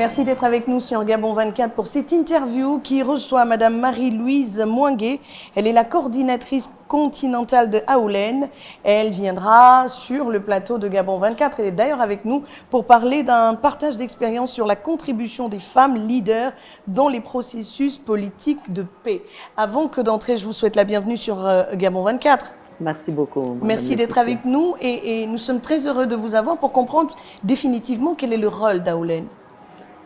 Merci d'être avec nous sur Gabon 24 pour cette interview qui reçoit Madame Marie-Louise Mouangué. Elle est la coordinatrice continentale de Aoulen. Elle viendra sur le plateau de Gabon 24 et est d'ailleurs avec nous pour parler d'un partage d'expérience sur la contribution des femmes leaders dans les processus politiques de paix. Avant que d'entrer, je vous souhaite la bienvenue sur Gabon 24. Merci beaucoup. Merci d'être avec nous et nous sommes très heureux de vous avoir pour comprendre définitivement quel est le rôle d'Aoulen.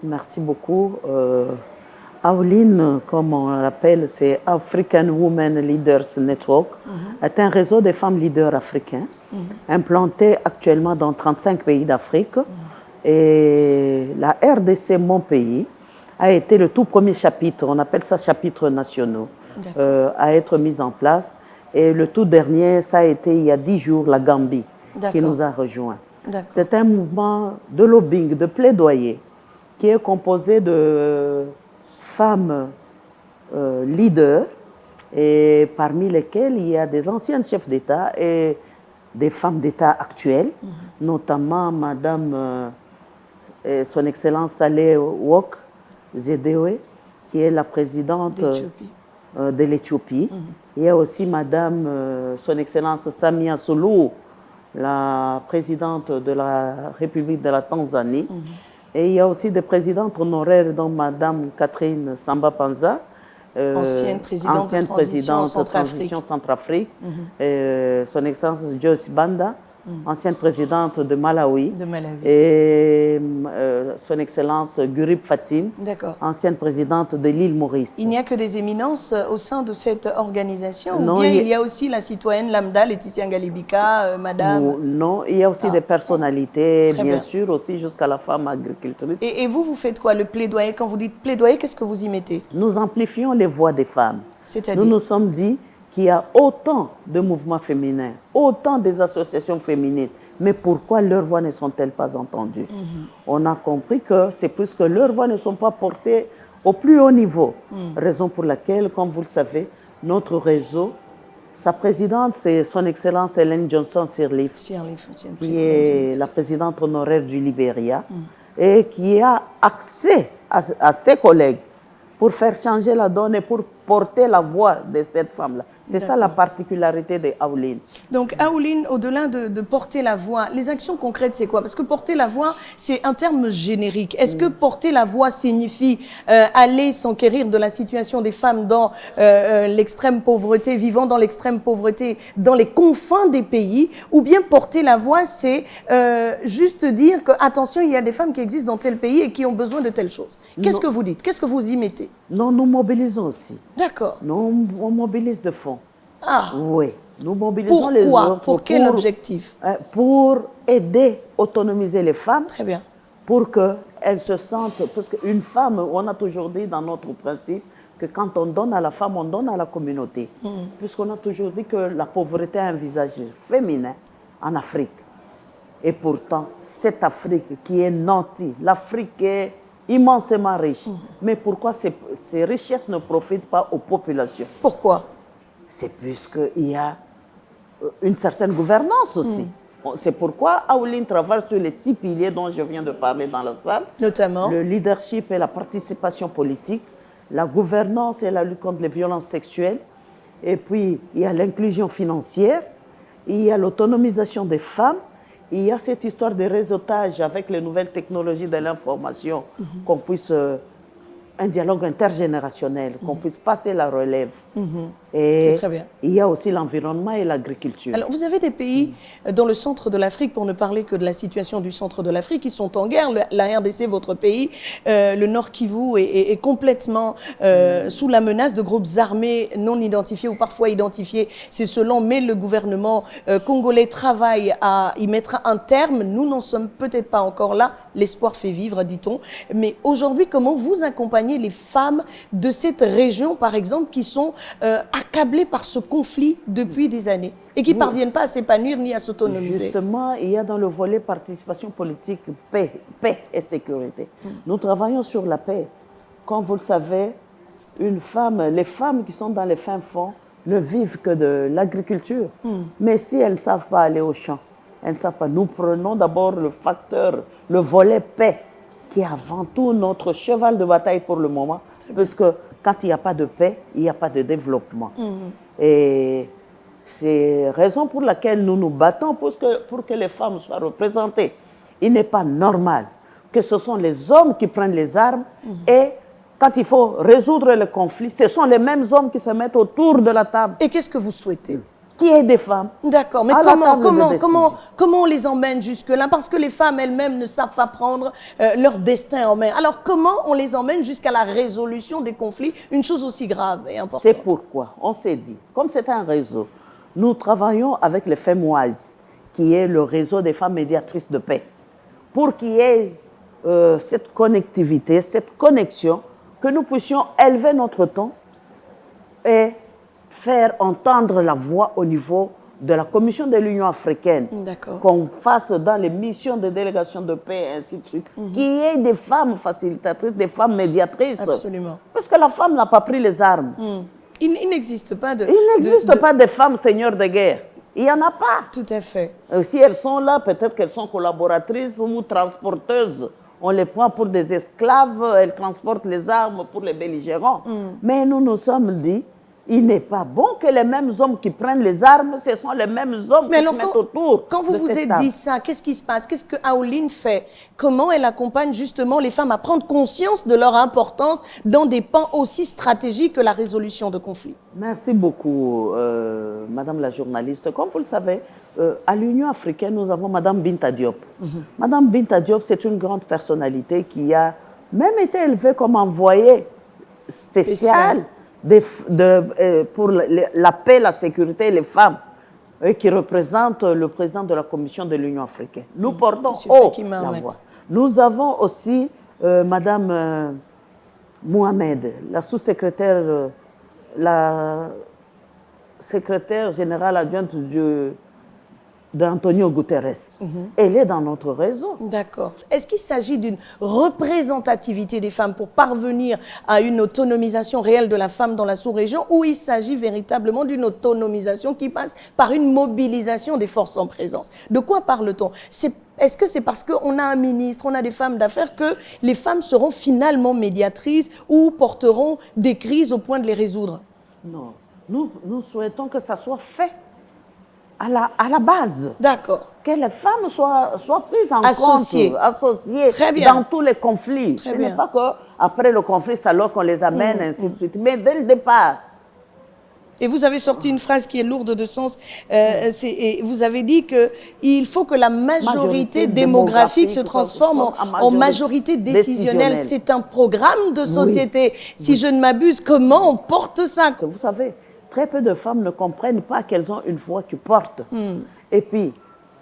Merci beaucoup. Aoulen, comme on l'appelle, c'est African Women Leaders Network, est un réseau de femmes leaders africains implanté actuellement dans 35 pays d'Afrique. Et la RDC, mon pays, a été le tout premier chapitre, on appelle ça chapitre nationaux, à être mis en place. Et le tout dernier, ça a été il y a 10 jours, la Gambie, qui nous a rejoints. C'est un mouvement de lobbying, de plaidoyer, qui est composé de femmes leaders, et parmi lesquelles il y a des anciennes chefs d'État et des femmes d'État actuelles, notamment Madame, Son Excellence Saleh Wok Zedewe, qui est la présidente de l'Éthiopie. Il y a aussi Madame, Son Excellence Samia Suluhu, la présidente de la République de la Tanzanie. Et il y a aussi des présidentes honoraires, dont Madame Catherine Samba Panza, ancienne présidente de transition Centrafrique. Son Excellence Joyce Banda, ancienne présidente de Malawi. Et Son Excellence Gurib Fatim, ancienne présidente de l'île Maurice. Il n'y a que des éminences au sein de cette organisation? Non, ou bien il y a aussi la citoyenne lambda, Laetitia Ngalibika, Madame? Non, il y a aussi des personnalités, bien sûr, aussi jusqu'à la femme agricultrice. Et vous, vous faites quoi, le plaidoyer? Quand vous dites plaidoyer, qu'est-ce que vous y mettez? Nous amplifions les voix des femmes. C'est-à-dire? Nous nous sommes dit qu'il y a autant de mouvements féminins, autant des associations féminines, mais pourquoi leurs voix ne sont-elles pas entendues? On a compris que c'est puisque leurs voix ne sont pas portées au plus haut niveau. Raison pour laquelle, comme vous le savez, notre réseau, sa présidente, c'est Son Excellence Ellen Johnson Sirleaf, qui est la présidente honoraire du Libéria, et qui a accès à ses collègues pour faire changer la donne et pour porter la voix de cette femme-là. C'est ça la particularité de Aoulen. Donc Aoulen, au-delà de porter la voix, les actions concrètes, c'est quoi? Parce que porter la voix, c'est un terme générique. Est-ce que porter la voix signifie aller s'enquérir de la situation des femmes dans l'extrême pauvreté, vivant dans l'extrême pauvreté, dans les confins des pays? Ou bien porter la voix, c'est juste dire que, attention, il y a des femmes qui existent dans tel pays et qui ont besoin de telle chose. Qu'est-ce que vous dites? Qu'est-ce que vous y mettez? Non, nous mobilisons aussi. D'accord. Nous, on mobilise de fonds. Ah. Oui. Nous mobilisons Pourquoi? les autres. Pour quel objectif? Pour aider, autonomiser les femmes. Très bien. Pour qu'elles se sentent... Parce qu'une femme, on a toujours dit dans notre principe que quand on donne à la femme, on donne à la communauté. Puisqu'on a toujours dit que la pauvreté a un visage féminin en Afrique. Et pourtant, cette Afrique qui est nantie, l'Afrique est immensément riche. Mais pourquoi ces richesses ne profitent pas aux populations? Pourquoi? C'est puisqu'il y a une certaine gouvernance aussi. C'est pourquoi Aoulen travaille sur les 6 piliers dont je viens de parler dans la salle. Notamment? Le leadership et la participation politique, la gouvernance et la lutte contre les violences sexuelles. Et puis, il y a l'inclusion financière, il y a l'autonomisation des femmes. Il y a cette histoire de réseautage avec les nouvelles technologies de l'information, qu'on puisse, un dialogue intergénérationnel, qu'on puisse passer la relève. Et très bien. Il y a aussi l'environnement et l'agriculture. Alors, vous avez des pays dans le centre de l'Afrique, pour ne parler que de la situation du centre de l'Afrique, qui sont en guerre. La RDC, votre pays, le Nord Kivu est complètement sous la menace de groupes armés non identifiés ou parfois identifiés. C'est selon, mais le gouvernement congolais travaille à y mettre un terme. Nous n'en sommes peut-être pas encore là. L'espoir fait vivre, dit-on. Mais aujourd'hui, comment vous accompagnez les femmes de cette région, par exemple, qui sont accablées par ce conflit depuis des années et qui ne parviennent pas à s'épanouir ni à s'autonomiser? Justement, il y a dans le volet participation politique, paix et sécurité. Nous travaillons sur la paix. Comme vous le savez, les femmes qui sont dans les fins fonds ne vivent que de l'agriculture. Mais si elles ne savent pas aller au champ, elles ne savent pas. Nous prenons d'abord le facteur, le volet paix. qui est avant tout notre cheval de bataille pour le moment, parce que quand il n'y a pas de paix, il n'y a pas de développement. Et c'est raison pour laquelle nous nous battons pour que les femmes soient représentées. Il n'est pas normal que ce sont les hommes qui prennent les armes et quand il faut résoudre le conflit, ce sont les mêmes hommes qui se mettent autour de la table. Et qu'est-ce que vous souhaitez? Qui est des femmes. D'accord, mais comment on les emmène jusque-là? Parce que les femmes elles-mêmes ne savent pas prendre leur destin en main. Alors comment on les emmène jusqu'à la résolution des conflits, une chose aussi grave et importante? C'est pourquoi on s'est dit, comme c'est un réseau, nous travaillons avec les FemWise, qui est le réseau des femmes médiatrices de paix, pour qu'il y ait cette connectivité, cette connexion, que nous puissions élever notre ton et faire entendre la voix au niveau de la Commission de l'Union africaine, qu'on fasse dans les missions de délégation de paix et ainsi de suite, qu'il y ait des femmes facilitatrices, des femmes médiatrices. Absolument. Parce que la femme n'a pas pris les armes. Il n'existe pas de... Il n'existe pas de femmes seigneurs de guerre. Il n'y en a pas. Tout à fait. Si elles sont là, peut-être qu'elles sont collaboratrices ou transporteuses. On les prend pour des esclaves, elles transportent les armes pour les belligérants. Mais nous nous sommes dit, il n'est pas bon que les mêmes hommes qui prennent les armes, ce sont les mêmes hommes qui se mettent autour. Quand vous vous êtes dit ça, qu'est-ce qui se passe? Qu'est-ce que Aoline fait? Comment elle accompagne justement les femmes à prendre conscience de leur importance dans des pans aussi stratégiques que la résolution de conflits? Merci beaucoup, Madame la journaliste. Comme vous le savez, à l'Union africaine, nous avons Madame Binta Diop. Madame Binta Diop, c'est une grande personnalité qui a même été élevée comme envoyée spéciale pour la paix, la sécurité et les femmes, qui représente le président de la Commission de l'Union africaine. Nous portons haut la voix. Nous avons aussi Madame Mohamed, la sous-secrétaire, la secrétaire générale adjointe d'Antonio Guterres. Elle est dans notre réseau. D'accord. Est-ce qu'il s'agit d'une représentativité des femmes pour parvenir à une autonomisation réelle de la femme dans la sous-région, ou il s'agit véritablement d'une autonomisation qui passe par une mobilisation des forces en présence? De quoi parle-t-on? Est-ce que c'est parce qu'on a un ministre, on a des femmes d'affaires, que les femmes seront finalement médiatrices ou porteront des crises au point de les résoudre? Non. Nous souhaitons que ça soit fait à la base. D'accord. Que les femmes soient prises en associées. compte, associées Très bien. dans tous les conflits. Très Ce bien. n'est pas qu'après le conflit, c'est alors qu'on les amène, ainsi de suite. Mais dès le départ. Et vous avez sorti une phrase qui est lourde de sens. Et vous avez dit qu'il faut que la majorité démographique se transforme en majorité décisionnelle. C'est un programme de société. Oui. Si je ne m'abuse, comment on porte ça? Vous savez, très peu de femmes ne comprennent pas qu'elles ont une voix qui porte. Et puis,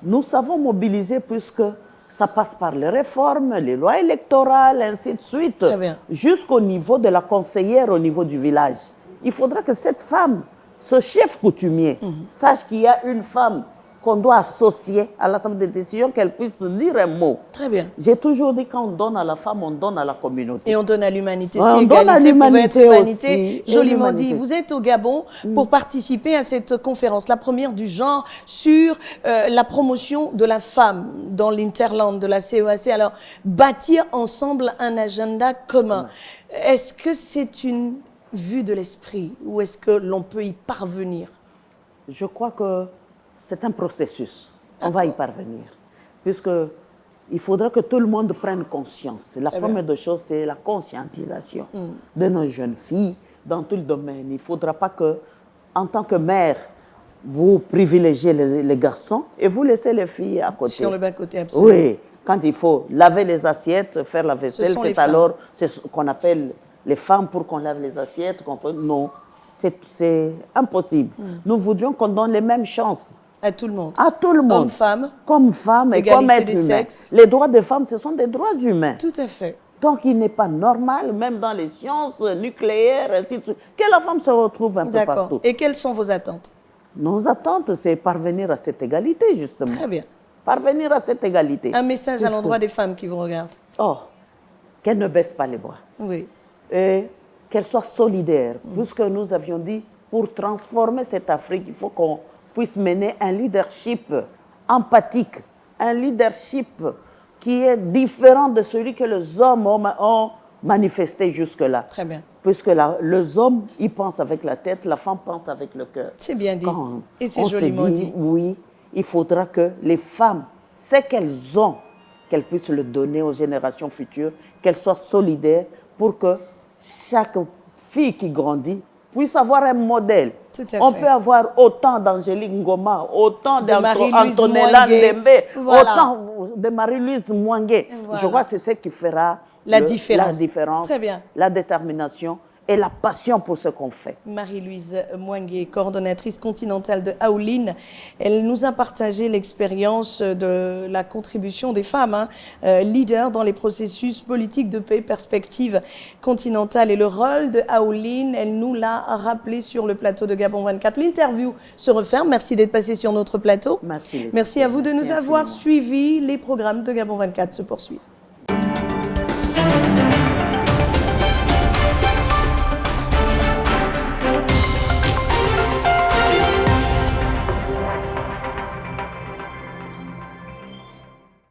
nous savons mobiliser puisque ça passe par les réformes, les lois électorales, ainsi de suite, jusqu'au niveau de la conseillère, au niveau du village. Il faudra que cette femme, ce chef coutumier, sache qu'il y a une femme qu'on doit associer à la table de décision, qu'elle puisse dire un mot. Très bien. J'ai toujours dit, quand on donne à la femme, on donne à la communauté. Et on donne à l'humanité. Si égalité pouvait être humanité, joliment dit. Vous êtes au Gabon pour participer à cette conférence, la première du genre, sur la promotion de la femme dans l'Interland de la CEAC. Alors, bâtir ensemble un agenda commun. Est-ce que c'est une vue de l'esprit ou est-ce que l'on peut y parvenir? Je crois que c'est un processus. On va y parvenir. Puisqu'il faudra que tout le monde prenne conscience. La première des choses, c'est la conscientisation de nos jeunes filles dans tout le domaine. Il ne faudra pas que, en tant que mère, vous privilégiez les garçons et vous laissez les filles à côté. Sur le bas-côté, absolument. Oui, quand il faut laver les assiettes, faire la vaisselle, c'est alors ce qu'on appelle les femmes pour qu'on lave les assiettes. Non, c'est impossible. Nous voudrions qu'on donne les mêmes chances. À tout le monde. À tout le monde. Hommes-femmes. Comme femmes et comme êtres humains. Les droits des femmes, ce sont des droits humains. Tout à fait. Donc, il n'est pas normal, même dans les sciences nucléaires, ainsi de suite, que la femme se retrouve un peu partout. Et quelles sont vos attentes? Nos attentes, c'est parvenir à cette égalité, justement. Très bien. Parvenir à cette égalité. Un message à l'endroit des femmes qui vous regardent. Oh, qu'elles ne baissent pas les bras. Oui. Et qu'elles soient solidaires. Puisque nous avions dit, pour transformer cette Afrique, il faut qu'on puisse mener un leadership empathique, un leadership qui est différent de celui que les hommes ont manifesté jusque-là. Très bien. Puisque les hommes, ils pensent avec la tête, la femme pense avec le cœur. C'est bien dit. Quand Et c'est on se joliment dit. Oui, il faudra que les femmes, ce qu'elles ont, qu'elles puissent le donner aux générations futures, qu'elles soient solidaires pour que chaque fille qui grandit puisse avoir un modèle. Tout à On fait. peut avoir autant d'Angélique Ngoma, autant Marie-Louise d'Antonella Mwangué. Ndembe, Voilà. autant de Marie-Louise Mwangué. Voilà. Je crois que c'est ce qui fera La la différence. différence, Très bien. la détermination et la passion pour ce qu'on fait. Marie-Louise Mwangué, coordonnatrice continentale de Aoline, elle nous a partagé l'expérience de la contribution des femmes, leaders dans les processus politiques de paix, perspective continentale et le rôle de Aoline. Elle nous l'a rappelé sur le plateau de Gabon 24. L'interview se referme. Merci d'être passé sur notre plateau. Merci. Laetitia. Merci à vous de nous Merci avoir infiniment. suivis. Les programmes de Gabon 24 se poursuivent.